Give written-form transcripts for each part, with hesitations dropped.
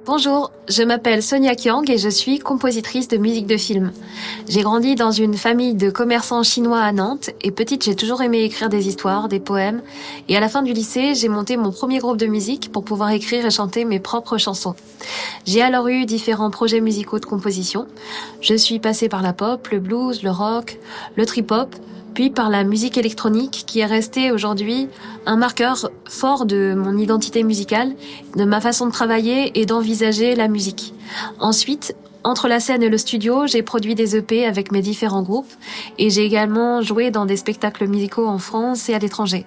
Bonjour, je m'appelle Sonia Kiang et je suis compositrice de musique de film. J'ai grandi dans une famille de commerçants chinois à Nantes et petite j'ai toujours aimé écrire des histoires, des poèmes et à la fin du lycée j'ai monté mon premier groupe de musique pour pouvoir écrire et chanter mes propres chansons. J'ai alors eu différents projets musicaux de composition. Je suis passée par la pop, le blues, le rock, le trip-hop, puis par la musique électronique qui est restée aujourd'hui un marqueur fort de mon identité musicale, de ma façon de travailler et d'envisager la musique. Ensuite, entre la scène et le studio, j'ai produit des EP avec mes différents groupes et j'ai également joué dans des spectacles musicaux en France et à l'étranger.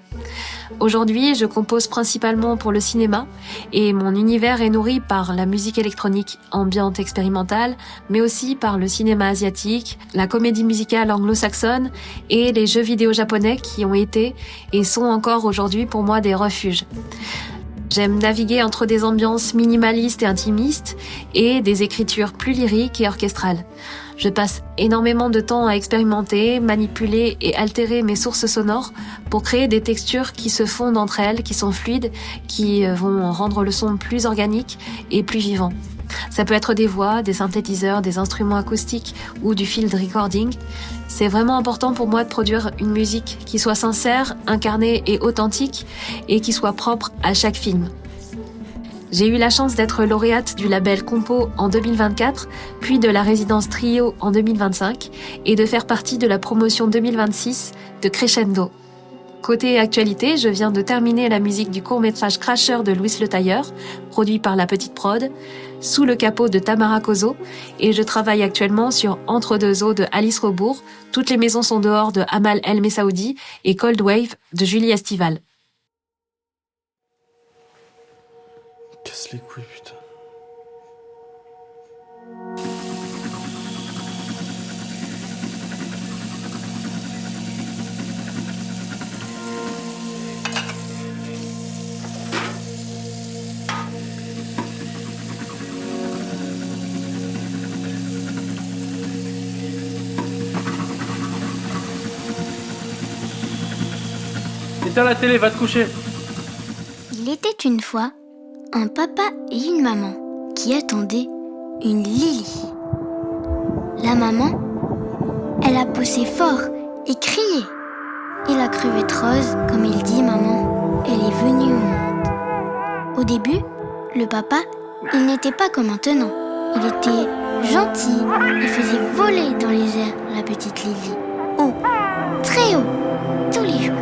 Aujourd'hui, je compose principalement pour le cinéma et mon univers est nourri par la musique électronique ambiante expérimentale, mais aussi par le cinéma asiatique, la comédie musicale anglo-saxonne et les jeux vidéo japonais qui ont été et sont encore aujourd'hui pour moi des refuges. J'aime naviguer entre des ambiances minimalistes et intimistes et des écritures plus lyriques et orchestrales. Je passe énormément de temps à expérimenter, manipuler et altérer mes sources sonores pour créer des textures qui se fondent entre elles, qui sont fluides, qui vont rendre le son plus organique et plus vivant. Ça peut être des voix, des synthétiseurs, des instruments acoustiques ou du field recording. C'est vraiment important pour moi de produire une musique qui soit sincère, incarnée et authentique et qui soit propre à chaque film. J'ai eu la chance d'être lauréate du label Compo en 2024, puis de la résidence Trio en 2025 et de faire partie de la promotion 2026 de Crescendo. Côté actualité, je viens de terminer la musique du court-métrage Crasheur de Louis Le Tailleur, produit par La Petite Prod, sous le capot de Tamara Kozo, et je travaille actuellement sur Entre deux eaux de Alice Rebourg, Toutes les maisons sont dehors de Amal El Messaoudi et Cold Wave de Julie Estival. Casse les couilles, putain. Éteins la télé, va te coucher. Il était une fois un papa et une maman qui attendaient une Lily. La maman, elle a poussé fort et crié. Il a cru être rose, comme il dit maman. Elle est venue au monde. Au début, le papa, il n'était pas comme maintenant. Il était gentil et faisait voler dans les airs la petite Lily. Haut, très haut, tous les jours.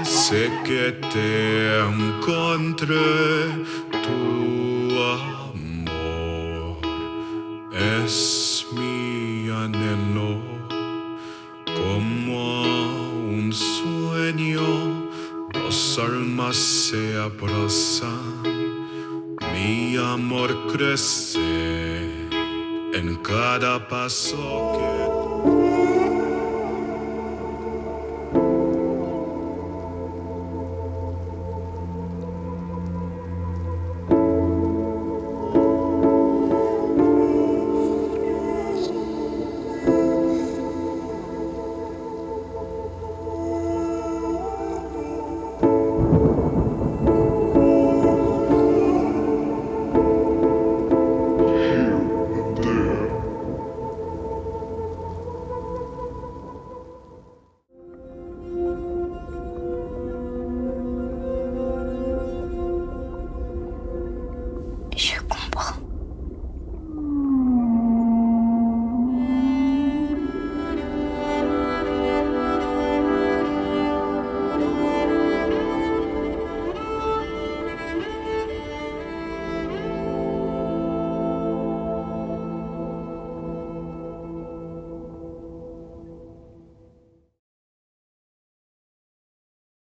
Sé que te encontré, tu amor es mi anhelo, como un sueño, dos almas se abrazan, mi amor crece en cada paso que